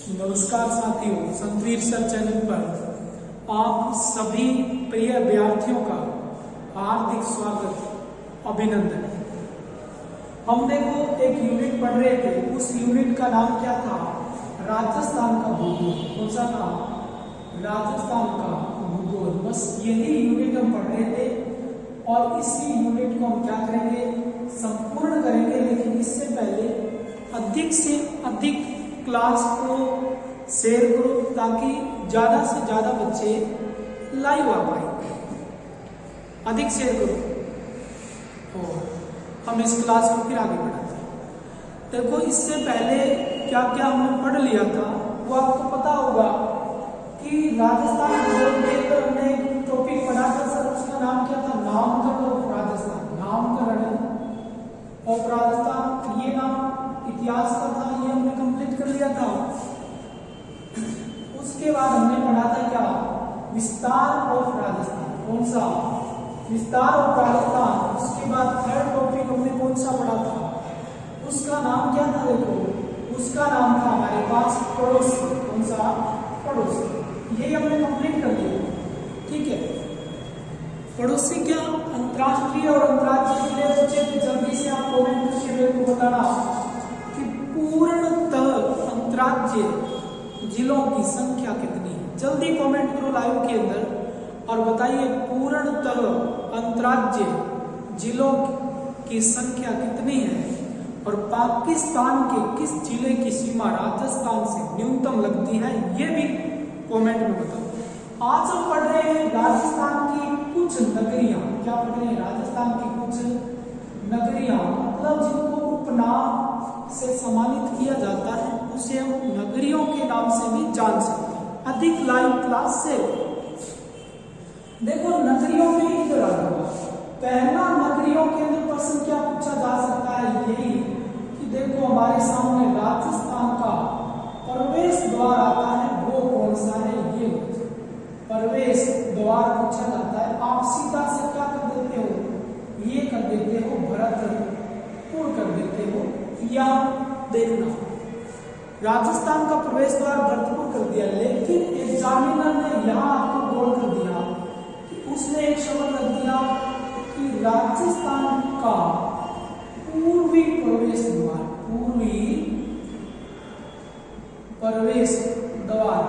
नमस्कार साथियों, संतवीर sir channel पर आप सभी प्रिय अभ्यर्थियों का हार्दिक स्वागत, अभिनंदन। हम देखो एक यूनिट पढ़ रहे थे, उस यूनिट का नाम क्या था? राजस्थान का भूगोल। कौन सा था? राजस्थान का भूगोल। बस यही यूनिट हम पढ़ रहे थे और इसी यूनिट को हम क्या करेंगे? संपूर्ण करेंगे। लेकिन इससे पहले अधिक से अधिक क्लास को शेयर करो ताकि ज्यादा से ज्यादा बच्चे लाइव आ पाए। अधिक शेयर करो और हम इस क्लास को फिर आगे बढ़ाते हैं। देखो, इससे पहले क्या क्या हमने पढ़ लिया था वो आपको पता होगा कि राजस्थान भूगोल के अंदर हमने एक टॉपिक पढ़ा था सर, उसका नाम क्या था? नामकरण ऑफ राजस्थान। नामकरण ऑफ राजस्थान, ये नाम इतिहास का था, ये हमने कंप्लीट कर लिया था। उसके बाद हमने पढ़ा था क्या? विस्तार ऑफ राजस्थान। कौन सा? विस्तार ऑफ राजस्थान। उसके बाद थर्ड टॉपिक हमने कौन सा पढ़ा था? उसका नाम क्या था? देखो, उसका नाम था हमारे पास पड़ोसी। कौन सा? पड़ोसी। ये हमने कंप्लीट कर लिया। ठीक है, पड़ोसी क्या अंतरराष्ट्रीय और अंतर्राज्यीय बच्चे तो जल्दी से आप कमेंट करके मेरे को बताना कि पूर्णतः अंतर्राज्यीय जिलों की संख्या कितनी है। जल्दी कमेंट करो लाइव के अंदर और बताइए पूर्णतः अंतर्राज्यीय जिलों की संख्या कितनी है और पाकिस्तान के किस जिले की सीमा राजस्थान से न्यूनतम लगती है, ये भी कमेंट में बताओ। आज हम पढ़ रहे हैं राजस्थान की कुछ नगरियां। क्या पढ़ रहे हैं? राजस्थान की कुछ नगरियां, मतलब जिनको उपनाम से सम्मानित किया जाता है, उसे हम नगरियों के नाम से भी जान सकते हैं। अधिक लाइव क्लास से देखो, नगरियों में इधर आ जाओ। पहला नगरियों के अंदर प्रश्न क्या पूछा जा सकता है? यही कि देखो हमारे सामने राजस्थान का प्रवेश द्वार आता है, वो कौन सा है? ये प्रवेश द्वार पूछा जाता है। आप सीधा से क्या कर देते हो? ये कर देते हो भरतपुर कर देते हो, या देखना राजस्थान का प्रवेश द्वार भरतपुर कर दिया। लेकिन एग्जामिनर ने यहाँ आपको बोल कर दिया कि उसने एक शब्द रख दिया कि राजस्थान का पूर्वी प्रवेश द्वार। पूर्वी प्रवेश द्वार।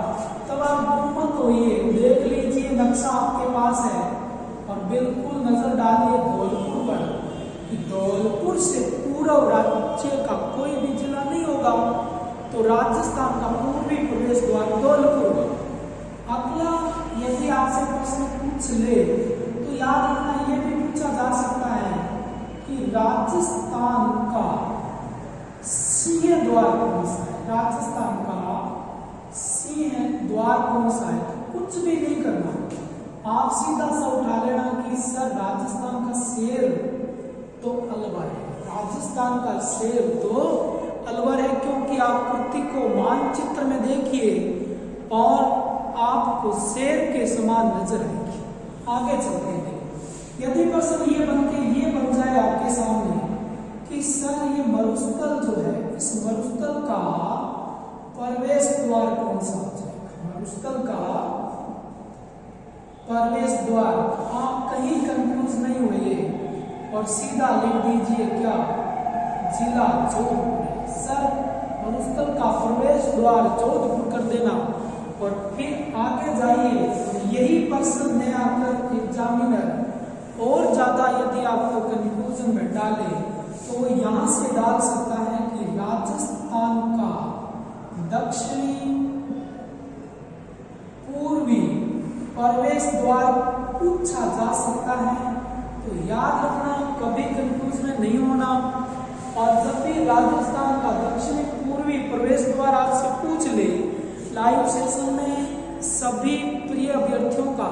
तब आप मत होइए, देख लीजिए नक्शा आपके पास है और बिल्कुल नजर डालिए धौलपुर पर कि धौलपुर से पूर्व राज्य का कोई भी जिला नहीं होगा, तो राजस्थान का पूर्वी प्रवेश द्वार धौलपुर। अगला यदि आपसे प्रश्न पूछ ले तो याद रखना, यह भी पूछा जा सकता है कि राजस्थान का सिंह द्वार कौन सा है? राजस्थान का सिंह द्वार कौन सा है? कुछ भी नहीं करना, आप सीधा सा उठा लेना कि सर राजस्थान का शेर तो अलवर है। राजस्थान का शेर तो अलवर है, क्योंकि आकृति को मानचित्र में देखिए और आपको शेर के समान नजर आएगी। आगे चलते हैं। यदि प्रश्न ये बन जाए आपके सामने कि सर ये मरुस्थल जो है, इस मरुस्थल का प्रवेश द्वार कौन सा हो जाएगा? मरुस्थल का प्रवेश द्वार। आप कहीं कंफ्यूज नहीं हुए और सीधा लिख दीजिए क्या? जिला जोधपुर। सर मरुस्थल का प्रवेश द्वार जोधपुर कर देना और फिर आगे जाइए। यही प्रश्न में आकर एग्जामिनर और ज्यादा यदि आपको कंफ्यूजन में डाले तो यहाँ से डाल सकता है कि राजस्थान का दक्षिणी पूर्वी प्रवेश द्वार पूछा जा सकता है। तो याद रखना, कभी कंफ्यूज में नहीं होना। और जब भी राजस्थान का दक्षिणी पूर्वी प्रवेश द्वार आपसे पूछ ले, लाइव सेशन में सभी प्रिय अभ्यर्थियों का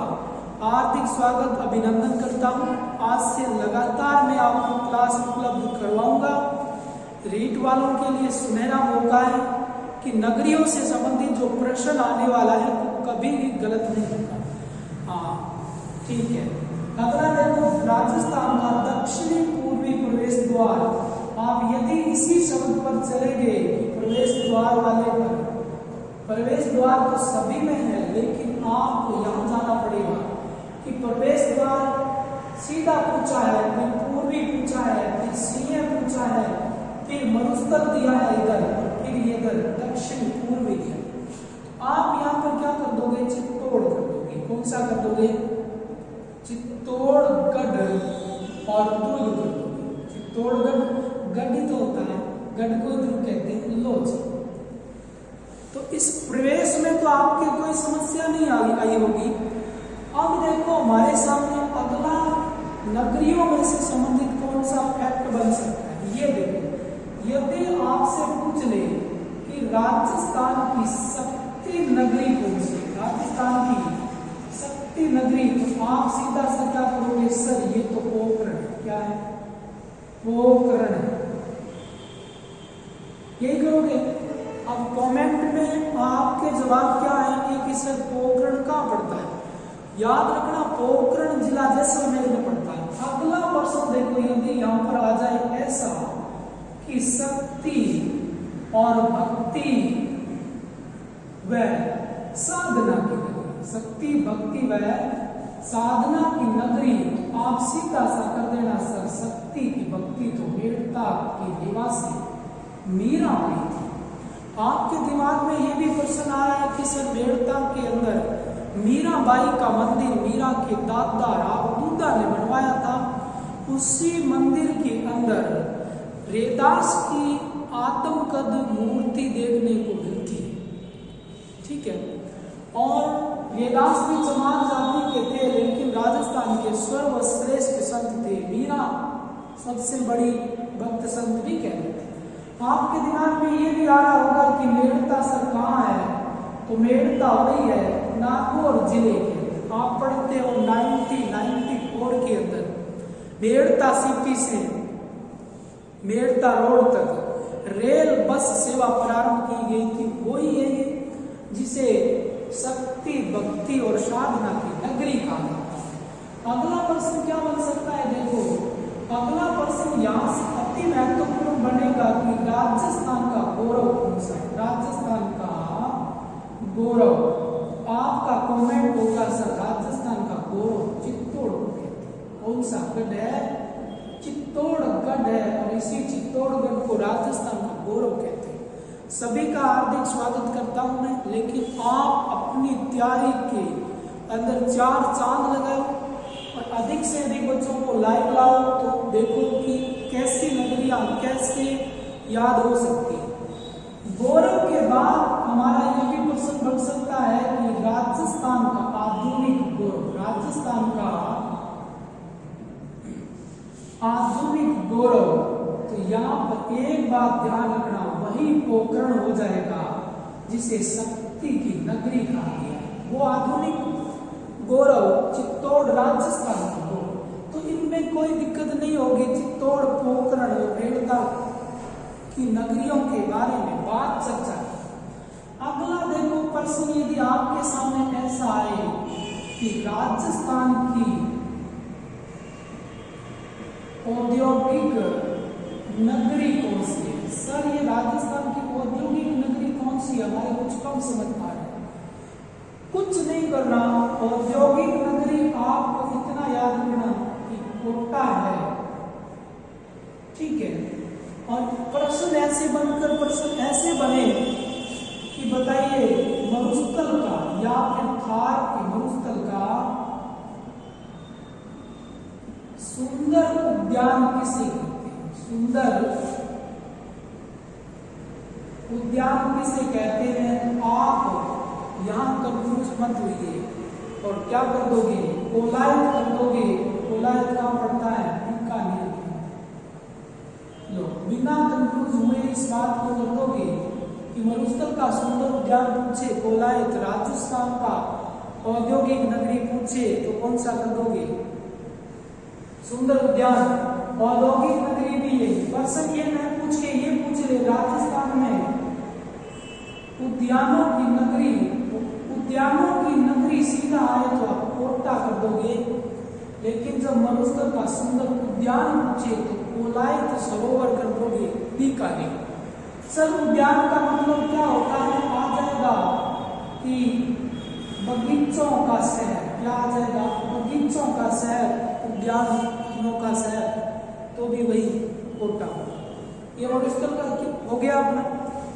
हार्दिक स्वागत, अभिनंदन करता हूं। आज से लगातार मैं आपको क्लास उपलब्ध करवाऊंगा। रीट वालों के लिए सुनहरा मौका है कि नगरियों से संबंधित जो प्रश्न आने वाला है वो कभी भी गलत नहीं होगा। हाँ, ठीक है। अगला देखो, राजस्थान का दक्षिणी पूर्वी प्रवेश द्वार। आप यदि इसी शब्द पर चलेंगे कि प्रवेश द्वार वाले पर, प्रवेश द्वार तो सभी में है, लेकिन आपको यहाँ जाना पड़ेगा कि प्रवेश द्वार सीधा पूछा है, फिर पूर्वी पूछा है, फिर सीने पूछा है, फिर मरुस्थल दिया है इधर, और फिर इधर दक्षिण पूर्वी दिया। आप यहाँ पर क्या कर दोगे? चित्तौड़ कर दोगे। कौन सा कर दोगे? चित्तौड़गढ़ और दुर्ग कर दोगे। चित्तौड़गढ़ गढ़ ही तो होता है, गढ़ को दुर्ग कहते हैं। लोज तो इस प्रवेश में तो आपके कोई समस्या नहीं आई होगी। अब देखो हमारे सामने अगला नगरियों में से संबंधित कौन सा फैक्ट बन सकता है, ये देखो। यदि आपसे पूछ ले कि राजस्थान की शक्ति नगरी कौन सी, राजस्थान की शक्ति नगरी, तो आप सीधा सा क्या करोगे? सर ये तो पोखरण है। क्या है? पोखरण है, यही करोगे। अब कमेंट में आपके जवाब क्या आएंगे कि सर पोखरण कहाँ पड़ता है? याद रखना पोखरण जिला जैसलमेर में पड़ता है। अगला प्रश्न देखो, यदि यहाँ पर आ जाए ऐसा कि शक्ति और भक्ति व साधना की नगरी, शक्ति भक्ति व साधना की नगरी, आप सीधा सा कर देना सर शक्ति की भक्ति तो मेड़ता की निवासी मीरा बाई थी। आपके दिमाग में ये भी प्रश्न आ रहा है कि सर मेड़ता के अंदर मीराबाई का मंदिर मीरा के दादा रावदूता ने बनवाया था। उसी मंदिर के अंदर रेदास की आत्मकद मूर्ति देखने को मिलती है। ठीक है, और रेदास भी चमार जाति के थे, लेकिन राजस्थान के सर्वश्रेष्ठ संत थे। मीरा सबसे बड़ी भक्त संत भी कहते थे। आपके दिमाग में ये भी आ रहा होगा कि मेड़ता सर कहाँ है? तो मेड़ता वही है नागौर जिले के, आप पढ़ते हो 1994 के अंदर मेड़ता सिटी से मेड़ता रोड तक रेल बस सेवा प्रारंभ की गई थी। वही है जिसे शक्ति भक्ति और साधना की नगरी कहा जाता है। अगला प्रश्न क्या बन सकता है? देखो अगला प्रश्न यहाँ से अति महत्वपूर्ण बनेगा कि राजस्थान का गौरव कौन सा है? राजस्थान का गौरव, आपका कमेंट होगा सर राजस्थान का गौरव चित्तौड़ को कहते हैं। कौन सा गढ़ है? चित्तौड़गढ़ है, और इसी चित्तौड़गढ़ को राजस्थान का गौरव कहते हैं। सभी का हार्दिक स्वागत करता हूं मैं, लेकिन आप अपनी तैयारी के अंदर 4 चांद लगाओ और अधिक से अधिक बच्चों को लाइव लाओ, तो देखो कि कैसी नगरियां कैसे याद हो सकती है। गौरव के बाद हमारा ये भी प्रश्न बन सकता है कि राजस्थान का आधुनिक गौरव, राजस्थान का आधुनिक गौरव, तो यहाँ पर एक बात ध्यान रखना, वही पोखरण हो जाएगा जिसे शक्ति की नगरी कहा गया है। वो आधुनिक गौरव चित्तौड़ राजस्थान का गौरव, तो इनमें कोई दिक्कत नहीं होगी। चित्तौड़ पोखरण और मेड़ता की नगरियों के बारे में बात चर्चा। अगला देखो प्रश्न, यदि आपके सामने ऐसा आए कि राजस्थान की औद्योगिक नगरी कौन सी है? सर ये राजस्थान की औद्योगिक नगरी कौन सी है? हमारे कुछ कम समझ पा रहे हैं। कुछ नहीं करना, औद्योगिक नगरी आपको इतना याद रखना कि कोटा है। ठीक है, और प्रश्न ऐसे बनकर प्रश्न ऐसे बने कि बताइए मरुस्थल का या फिर थार के मरुस्थल का सुंदर उद्यान किसे कहते हैं? सुंदर उद्यान किसे कहते हैं? आप यहाँ कंफ्यूज मत होइए और क्या कर दोगे? कोलायत कर दोगे। कोलायत कहाँ पड़ता है? बीकानेर। लो, बिना कंफ्यूज हुए इस बात को कर दोगे कि मरुस्थल का सुंदर उद्यान पूछे, कोलायत राजस्थान का औद्योगिक नगरी पूछे, तो कौन सा कर दोगे? सुंदर उद्यान। औद्योगिक नगरी भी है। पर्सन ये न पूछ के ये पूछ ले राजस्थान में उद्यानों की नगरी, उद्यानों की नगरी सीधा आए तो आप कोटा कर दोगे, लेकिन जब मरुस्थल का सुंदर उद्यान पूछे तो कोलायत सरोवर कर दोगे, बीकानेर। सर उद्यान का मतलब क्या होता है? आ जाए जाएगा कि बगीचों का शहर, क्या आ जाएगा, बगीचों का शहर, उद्यानों का शहर, तो भी वही कोटा होगा। ये मॉडल का हो गया अपना।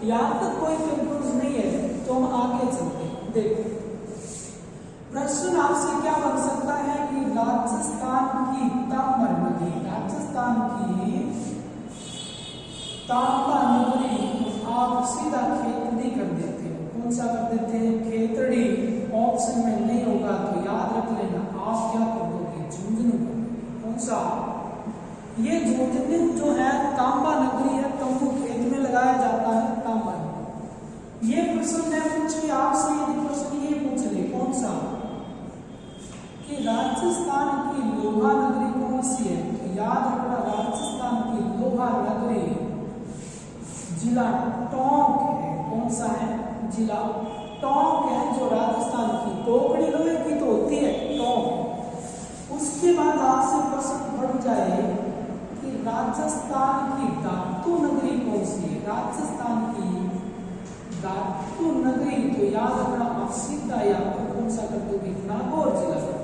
यहाँ तक कोई कंफ्यूज नहीं है तो हम आगे चलते हैं। देखो प्रश्न आपसे क्या बन सकता है कि राजस्थान की तांबा नगरी, राजस्थान की तांबा नगरी आप सीधा खेतड़ी कर देते हो। कौन सा कर देते हैं, खेतड़ी। ऑप्शन में नहीं होगा तो याद रख लेना, आप क्या कर दोगे, झुंझुनू कर दोगे। कौन सा, ये झुंझुनू जो है तांबा नगरी है, तंबू खेत में लगाया जाता है तांबा नगरी। ये प्रश्न है पूछिए आपसे, यदि प्रश्न ये पूछ ले कौन सा कि राजस्थान की लोहा नगरी कौन सी है, तो याद रखना राजस्थान की लोहा नगरी जिला टोंक है। कौन सा है, जिला टोंक है, जो राजस्थान की टोकरी लोहे की तो होती है टोंक। उसके बाद आपसे प्रश्न बढ़ जाए कि राजस्थान की धातु नगरी कौन सी है, राजस्थान की धातु नगरी, तो याद रखना आप सीधा या कौन सा कर दोगे, नागौर जिला कर दोगे।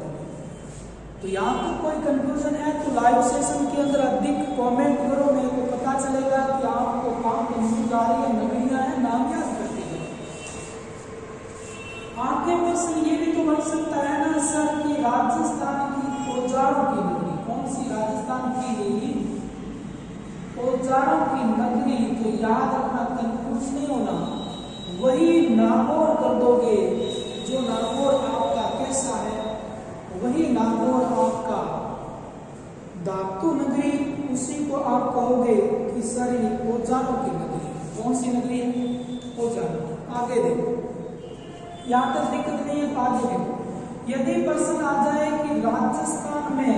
तो यहाँ पर कोई कंफ्यूजन है तो लाइव सेशन के अंदर अधिक कमेंट करो, मेरे को पता चलेगा कि आपको काम कंफ्यूज आ रही है, नगरियां हैं, नाम याद करते हैं। आगे प्रश्न ये भी तो बन सकता है ना सर कि राजस्थान की औजारों की नगरी कौन सी, राजस्थान की औजारों की नगरी, तो याद रखना कंफ्यूज नहीं होना, वही नागौर कर दोगे। जो नागौर आपका कैसा है, वही नागौर आपका धातु नगरी, उसी को आप कहोगे कि सर ये औजारों की नगरी। कौन सी नगरी है, औजारों। आगे देखो, यहाँ तक दिक्कत नहीं है, आगे देखो। यदि प्रश्न आ जाए कि राजस्थान में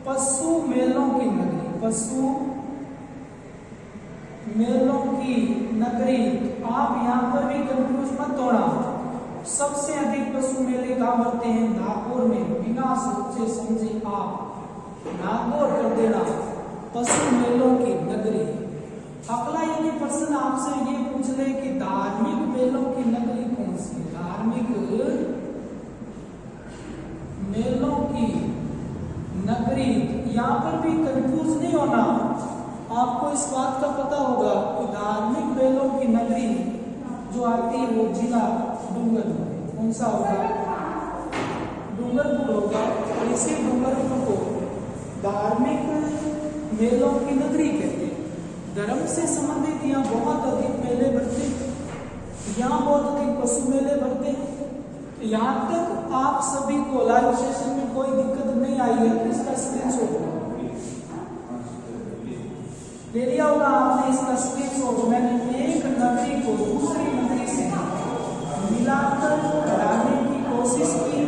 पशु मेलों की नगरी, पशु मेलों की नगरी, तो आप यहाँ पर भी कंफ्यूज मत होना। सबसे अधिक पशु मेले कहाँ होते हैं, नागौर में। बिना सोचे समझे आप नागौर कर देना पशु मेलों की नगरी। अगला यदि प्रश्न आपसे ये पूछ ले कि धार्मिक मेलों की नगरी कौन सी, धार्मिक मेलों की नगरी, यहाँ पर भी कंफ्यूज नहीं होना। आपको इस बात का पता होगा कि धार्मिक मेलों की नगरी जो आती है वो जिला डूंगरपुर। कौन सा होगा, डूंगरपुर होगा। और इसी डूंगरपुर को धार्मिक मेलों की नगरी कहते हैं। धर्म से संबंधित यहाँ बहुत अधिक मेले बढ़ते हैं, यहाँ बहुत अधिक पशु मेले बढ़ते हैं। तो यहाँ तक आप सभी को लाइव सेशन में कोई दिक्कत नहीं आई है तो इसका स्क्रीनशॉट ले लिया होगा आपने। इसका स्क्रीनशॉट मैंने एक नगरी को दूसरी नगरी से मिलाकर लाने की कोशिश की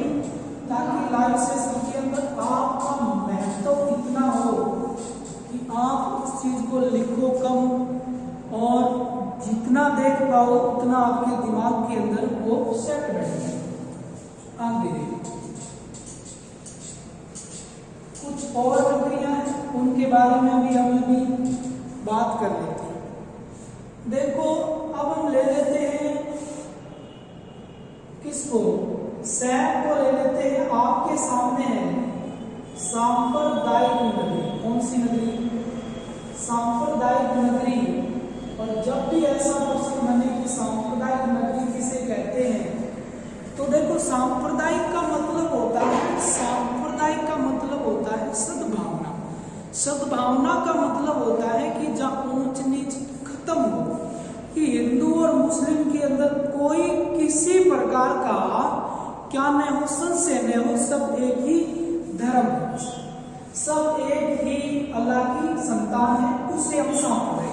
ताकि लाइव सेशन के अंदर आपका महत्व इतना हो कि आप उस चीज को लिखो कम और जितना देख पाओ उतना आपके दिमाग के अंदर वो सेट बैठ जाए। आगे देखो, कुछ और नगरियां हैं उनके बारे में भी हम अभी बात कर लेते हैं। देखो अब हम ले लेते हैं किसको, सैप को ले लेते हैं। आपके सामने है सांप्रदायिक नगरी। कौन सी नगरी, सांप्रदायिक नगरी। और जब भी ऐसा प्रश्न बने कि सांप्रदायिक नगरी किसे कहते हैं, तो देखो सांप्रदायिक का मतलब होता है, सांप्रदायिक का मतलब होता है सद्भावना। सद्भावना का मतलब होता है कि जहाँ ऊंच नीच खत्म हो, कि हिंदू और मुस्लिम के अंदर कोई किसी प्रकार का क्या न हो, संशय न हो, सब एक ही धर्म है, सब एक ही अल्लाह की संतान है, उसे हम सौंप रहे।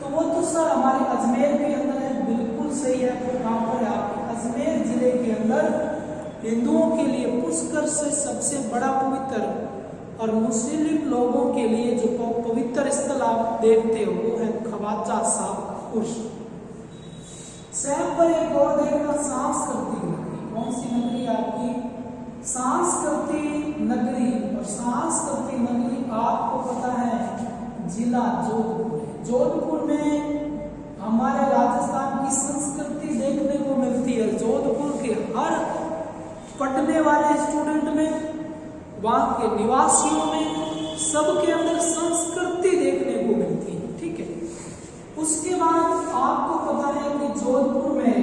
तो वो तो सर हमारे अजमेर के अंदर है, बिल्कुल सही है। वो कहाँ पर है, आपके अजमेर जिले के अंदर हिंदुओं के लिए पुष्कर से सबसे बड़ा पवित्र और मुस्लिम लोगों के लिए जो पवित्र स्थल आप देखते हो वो है ख्वाजा साहब उर्स। सैम पर एक और देखना, सांस्कृतिक नगरी। कौन सी नगरी आपकी, सांस्कृतिक नगरी। और सांस्कृतिक नगरी आपको पता है जिला जोधपुर। जोधपुर में हमारे राजस्थान की संस्कृति देखने हर पढ़ने वाले स्टूडेंट में, वहां के निवासियों में, सबके अंदर संस्कृति देखने को मिलती है। ठीक है, उसके बाद आपको पता है कि जोधपुर में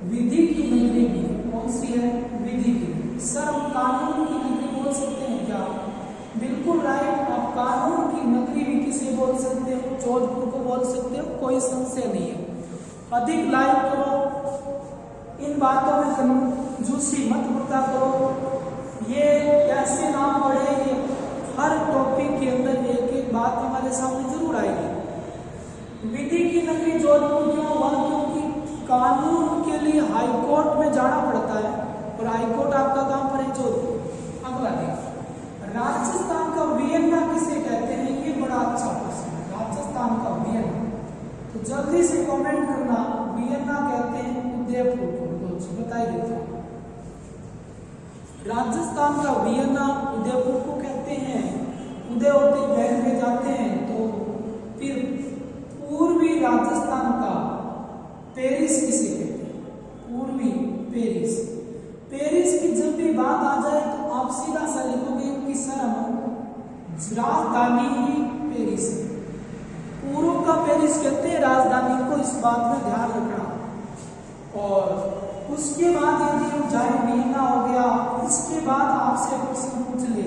विधि की नगरी भी है। कौन सी है? विधि की। सर हम कानून की नगरी बोल सकते हैं क्या? बिल्कुल राइट, आप कानून की नगरी भी किसे बोल सकते हो? जोधपुर को बोल सकते हो, कोई संशय नहीं है। अधिक लाइक करो, इन बातों में कंजूसी मत बरता करो। ये कैसे नाम पढ़ेंगे, हर टॉपिक के अंदर एक एक बात हमारे सामने जरूर आएगी। विधि की नगरी जोधपुर क्यों हुआ? क्योंकि कानून के लिए हाई कोर्ट में जाना पड़ता है, और हाई कोर्ट आपका कहां पर है? जोधपुर। अगला देखिए, राजस्थान का वियना किसे कहते हैं? ये बड़ा अच्छा प्रश्न है। राजस्थान का वियना, तो जल्दी से कमेंट करना। वियना कहते हैं उदयपुर को। बताइए, राजस्थान का वियना उदयपुर को कहते हैं। उदय होते बैठ में जाते हैं, तो फिर पूर्वी राजस्थान का पेरिस किसे कहते हैं? पूर्वी पेरिस। पेरिस की जब भी बात आ जाए तो आप सीधा सा लिखोगे कि सर राजधानी ही पेरिस है। पूर्व का पेरिस कहते हैं राजधानी को, इस बात में ध्यान रखना। और उसके बाद यदि हम जाए, वियना हो गया, इसके बाद आपसे प्रश्न पूछ ले,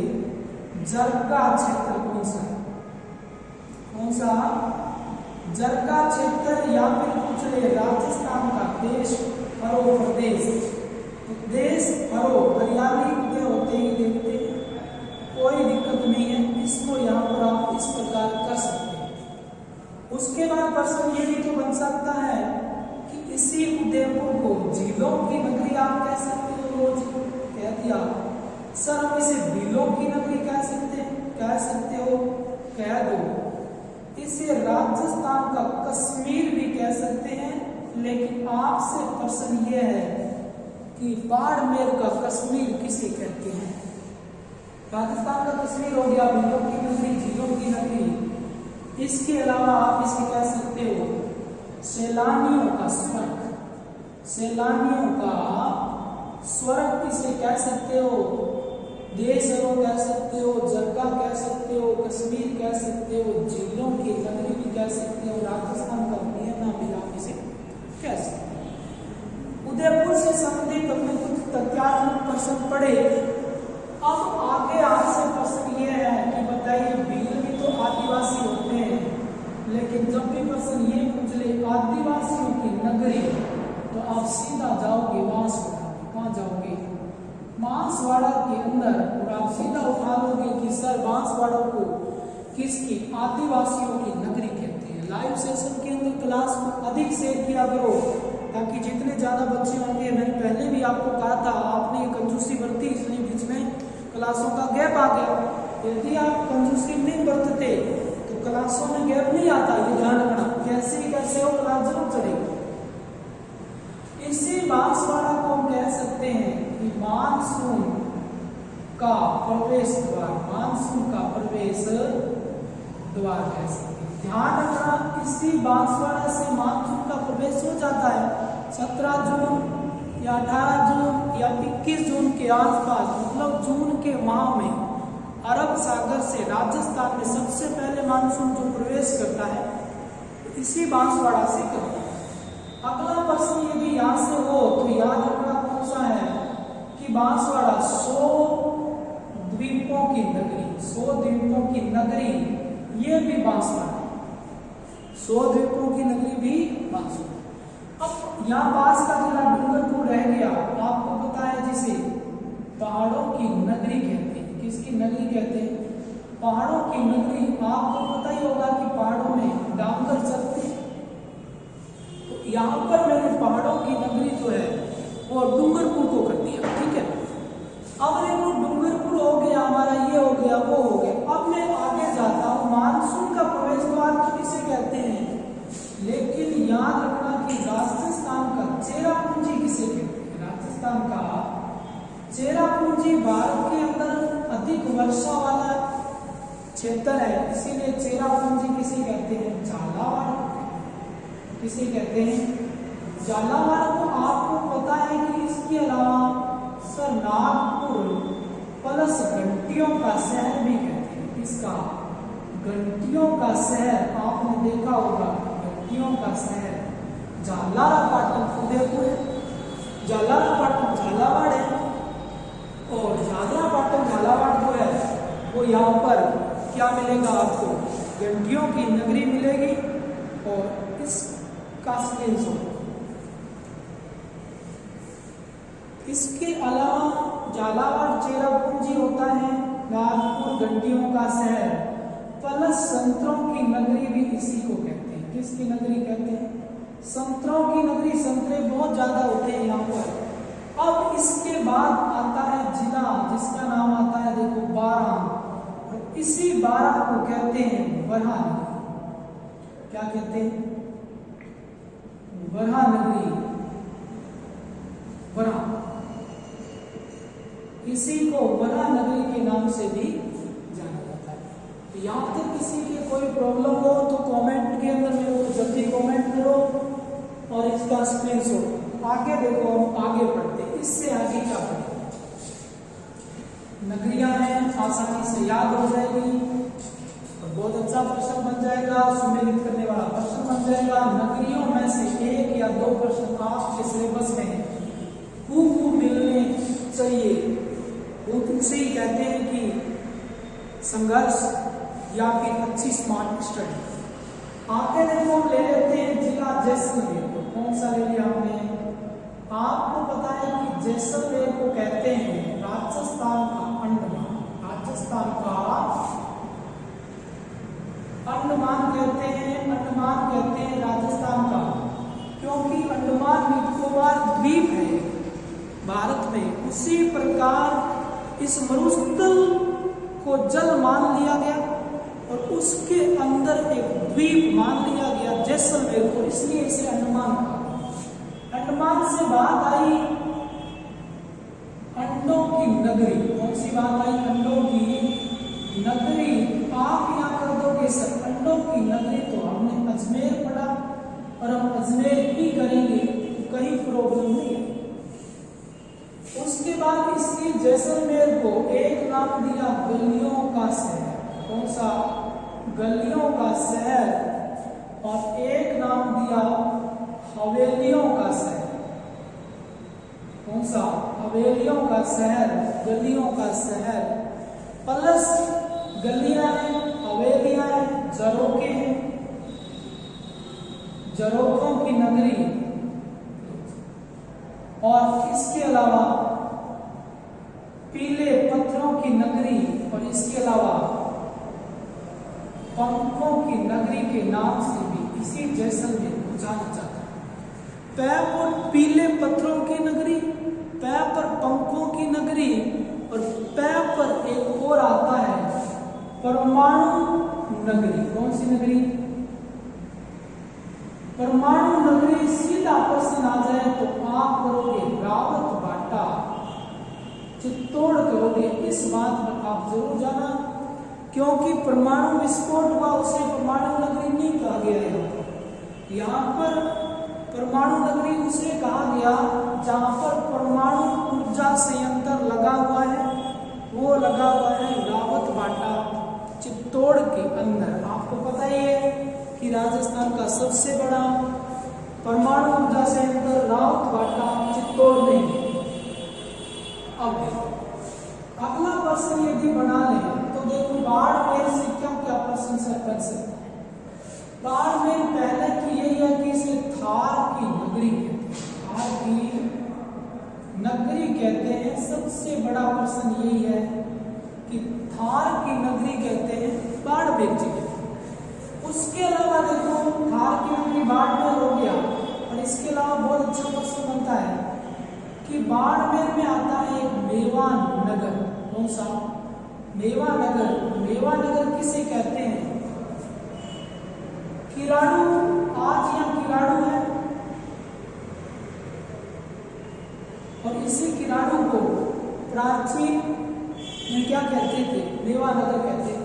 जरका क्षेत्र कौन सा है? कौन सा? जरका क्षेत्र, या फिर पूछ ले राजस्थान का देश हरो प्रदेश। तो देश हरो, हरियाली उदय होते ही देखते हैं, कोई दिक्कत नहीं है, इसको यहाँ पर आप इस प्रकार कर सकते हैं। उसके बाद प्रश्न ये भी तो बन सकता है कि इसी उदयपुर को झीलों की नगरी आप कह सकते हो। रोज कह दिया सर हम इसे झीलों की नगरी कह सकते हैं, कह सकते हो, कह दो। इसे राजस्थान का कश्मीर भी कह सकते हैं, लेकिन आपसे प्रश्न यह है कि बाड़मेर का कश्मीर किसे कहते हैं? राजस्थान का कश्मीर हो गया झीलों की नगरी, झीलों की नगरी। इसके अलावा आप इसे कह सकते हो सैलानियों का स्वर्ग। सैलानियों का स्वर्ग किसे कह सकते हो? देशहरो कह सकते हो, जरका कह सकते हो, कश्मीर कह सकते हो, झीलों की नगरी भी कह सकते हो, राजस्थान का वियना भी आप इसे कह सकते हो। उदयपुर से संबंधित अपने कुछ तथ्यात्मक प्रश्न पढ़े। अब आगे आपसे प्रश्न ये है कि बताइए भील भी तो आदिवासी होते हैं, लेकिन जब भी प्रश्न ये पूछ ले आदिवासियों की नगरी, तो आप सीधा जाओगे बांसवाड़ा। कहाँ जाओगे? बांसवाड़ा के अंदर, और आप सीधा उठा लोगे कि सर बांसवाड़ा को किसकी? आदिवासियों की नगरी कहते हैं। लाइव सेशन के अंदर क्लास को अधिक शेयर किया करो, ताकि जितने ज्यादा बच्चे होंगे, मैंने पहले भी आपको कहा था, आपने कंजूसी बरती इसलिए बीच में क्लासों का गैप आ गया। यदि आप कंजूसी नहीं बरतते तो क्लासों में गैप नहीं आता, ये ध्यान रखना। कैसे ही कैसे हो क्लास जरूर चलेगी। इसी बांसवाड़ा को हम कह सकते हैं कि मानसून का प्रवेश द्वार, मानसून का प्रवेश द्वार कह सकते हैं। ध्यान रखना, इसी बांसवाड़ा से मानसून का प्रवेश हो जाता है 17 जून या 18 जून या 21 जून के आसपास, मतलब जून के माह में अरब सागर से राजस्थान में सबसे पहले मानसून जो प्रवेश करता है इसी बांसवाड़ा से करता है। अगला प्रश्न यदि यहाँ से हो तो याद रखना कौन सा है कि बांसवाड़ा 100 द्वीपों की नगरी, 100 द्वीपों की नगरी, ये भी बांसवाड़ा, 100 द्वीपों की नगरी भी बांसवाड़ा। अब यहाँ पास का जिला डूंगरपुर रह गया, आपको पता है जिसे पहाड़ों की नगरी कहते हैं। किसकी नगरी कहते हैं? पहाड़ों की नगरी। आपको पता ही होगा कि पहाड़ों में डांगर चलते हैं, तो यहाँ पर मैंने पहाड़ों की नगरी जो है वो डूंगरपुर को कर दिया। ठीक है, अब देखो डूंगरपुर हो गया हमारा, ये हो गया, वो हो गया। अब मैं आगे जाता हूँ, मानसून का प्रवेश द्वार तो किसे कहते हैं, लेकिन याद रखना कि राजस्थान का चेरापूंजी किसे कहते हैं? राजस्थान का चेरापूंजी भारत के अंदर अधिक वर्षा वाला क्षेत्र है, इसीलिए चेरापूंजी किसे कहते हैं? झालावाड़। किसे कहते हैं? झालावाड़ को आपको पता है कि इसके अलावा सर नागपुर प्लस घंटियों का शहर भी कहते हैं। इसका घंटियों का शहर आपने देखा होगा, घंटियों का शहर झालारापाटन उदयपुर है, झालारापाटन झालावाड़ है, और झालारापाटन झालावाड़ जो है वो यहाँ पर क्या मिलेगा आपको, घंटियों की नगरी मिलेगी। और इसका स्क्रीनशॉट। इसके अलावा झालावाड़ चेरापूंजी होता है, नागपुर घंटियों का शहर, प्लस संतरों की नगरी भी इसी को कहते हैं। किसकी नगरी कहते हैं? संतरों की नगरी। संतरे बहुत ज्यादा होते हैं यहाँ पर। अब इसके बाद आता है जिला जिसका नाम आता है देखो बारां, और इसी बारां को कहते हैं बरहा नगरी। क्या कहते हैं? बरहा नगरी, बरहा। इसी को बरहा नगरी के नाम से भी जाना जाता है। यहाँ तक किसी के कोई प्रॉब्लम हो तो कमेंट के अंदर मेरे को जल्दी कमेंट करो और इसका स्क्रीनशॉट। आगे देखो, हम आगे पढ़ते हैं। इससे आगे क्या पढ़ेंगे? नगरियां हैं, आसानी से याद हो जाएगी और बहुत अच्छा प्रश्न बन जाएगा, सुमेलित करने वाला प्रश्न बन जाएगा। नगरियों में से 1 या 2 प्रश्न आपके सिलेबस में खूब मिलने चाहिए। उसे ही कहते हैं कि संघर्ष या फिर अच्छी स्मार्ट स्टडी। आगे देखो, हम ले लेते हैं जिला जैसलमेर। तो कौन सा ले लिया हमने? आपको पता है कि जैसलमेर को कहते हैं राजस्थान का अंडमान। राजस्थान का अंडमान कहते हैं, अंडमान कहते हैं राजस्थान का, क्योंकि अंडमान निकोबार द्वीप है भारत में। उसी प्रकार इस मरुस्थल को जल मान लिया गया और उसके अंदर एक द्वीप मान लिया गया जैसलमेर को, इसलिए इसे अंडमान कहा। अंडमान से बात आई अंडों की नगरी। कौन सी बात आई? अंडों की नगरी। आप यहाँ कर दोगे सर अंडों की नगरी, तो हमने अजमेर पढ़ा और हम अजमेर ही करेंगे, तो कहीं प्रॉब्लम नहीं है। उसके बाद इसकी जैसलमेर को एक नाम दिया गलियों का शहर। कौन सा? गलियों का शहर। और एक नाम दिया हवेलियों का शहर। कौन सा? हवेलियों का शहर, गलियों का शहर। प्लस गलियां हैं, हवेलियां हैं, झरोखे हैं, झरोखों की नगरी। और इसके अलावा पीले पत्थरों की नगरी, और इसके अलावा पंखों की नगरी के नाम से भी इसी जैसलमेर को जाना जाता है। पैर पर पीले पत्थरों की नगरी, पैर पर पंखों की नगरी, और पैर पर एक और आता है परमाणु नगरी। कौन सी नगरी? परमाणु नगरी। सीधा प्रश्न आ जाए तो आप करोगे रावत बाटा, चित्तौड़ करोगे। इस बात पर आप जरूर जाना, क्योंकि परमाणु विस्फोट हुआ उसे परमाणु नगरी नहीं कहा गया। यहाँ पर परमाणु नगरी उसे कहा गया जहाँ पर परमाणु ऊर्जा संयंत्र लगा हुआ है, वो लगा हुआ है रावत बाटा चित्तौड़ के अंदर। आपको पता ही है कि राजस्थान का सबसे बड़ा परमाणु ऊर्जा संयंत्र रावत बाटा चित्तौड़ में है। अब अगला प्रश्न यदि बना लें तो देखो बाड़मेर से क्या प्रश्न से कर सकते हैं। बाड़मेर पहले की यही है कि इसे थार की नगरी कहते हैं। थार की नगरी कहते हैं। सबसे बड़ा प्रश्न यही है कि थार की नगरी कहते हैं बाड़मेर जिले। उसके अलावा देखो थार की नगरी बाड़मेर हो गया, और इसके अलावा बहुत अच्छा प्रश्न बनता है कि बाड़मेर में आता है एक मेवान नगर। कौन सा? मेवा नगर। मेवा नगर किसे कहते हैं? किराड़ू। आज यहाँ किराड़ू है, और इसी किराड़ू को प्राचीन में क्या कहते थे? मेवा नगर कहते थे।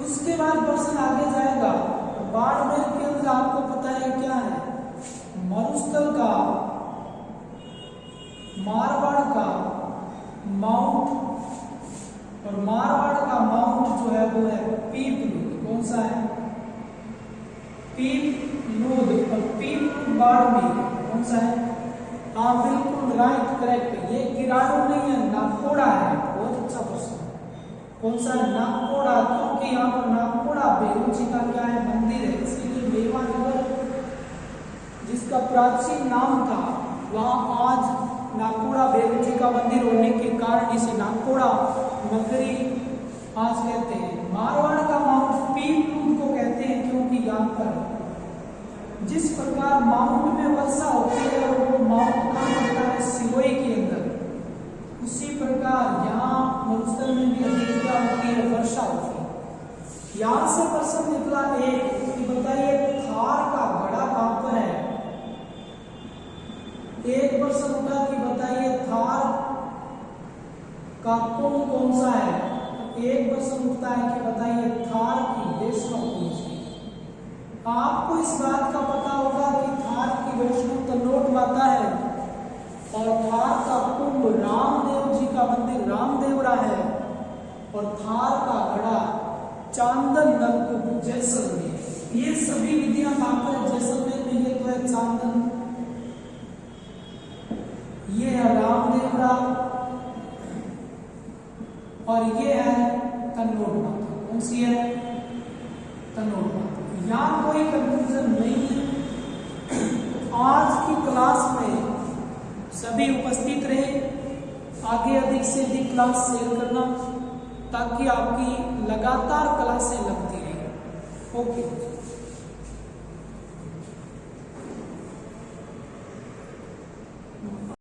उसके बाद प्रश्न आगे जाएगा। बाड़मेर के अंदर आपको पता है क्या है? मरुस्थल का, मारवाड़ का माउंट, और मारवाड़ का माउंट जो है वो है पीपलूद। कौन सा है? पीपलूद। और पीपलूद बाड़मेर कौन सा है? हाँ बिल्कुल राइट, करेक्ट। ये किराड़ू नहीं है, नागकोड़ा है। बहुत अच्छा क्वेश्चन। कौन सा है? नागकोड़ा, क्योंकि यहाँ पर नागकोड़ा भैरव जी का क्या है? मंदिर है। इसलिए मेवानगर जिसका प्राचीन नाम था, वहाँ आज नागकोड़ा भैरव जी का मंदिर होने के कारण इसे नागकोड़ा नगरी आज कहते हैं। मारवाड़ का माउंट पीपलूद को कहते हैं क्योंकि यहाँ पर जिस प्रकार माउंट में वर्षा होती है और वो माउंट कहाँ होता है? सिरोही के अंदर, उसी प्रकार यहाँ मरुस्थल में भी अधिक क्या होती है? वर्षा होती है। यहाँ से प्रश्न निकला एक कि बताइए थार का गढ़ा कहाँ पर है? एक प्रश्न उठा कि बताइए थार का कुंभ कौन सा है? एक प्रश्न उठता है कि बताइए थार की वैष्णव कौन सी? आपको इस बात का पता होगा कि थार की वैष्णव तलोट माता है, और थार का कुंभ रामदेव जी का मंदिर रामदेवरा है, और थार का गढ़ा चांदन नलकुप जैसलमेर। ये सभी विधियां कहां पर है? जैसलमेर में। ये तो है चांदन, ये है रामदेवरा, और ये है तनोट माता। कौन सी है? तनोट माता। यहां कोई कंफ्यूजन नहीं है। आज की क्लास में सभी उपस्थित रहे, आगे अधिक से अधिक क्लास शेयर करना ताकि आपकी लगातार क्लासें लगती रहे। ओके।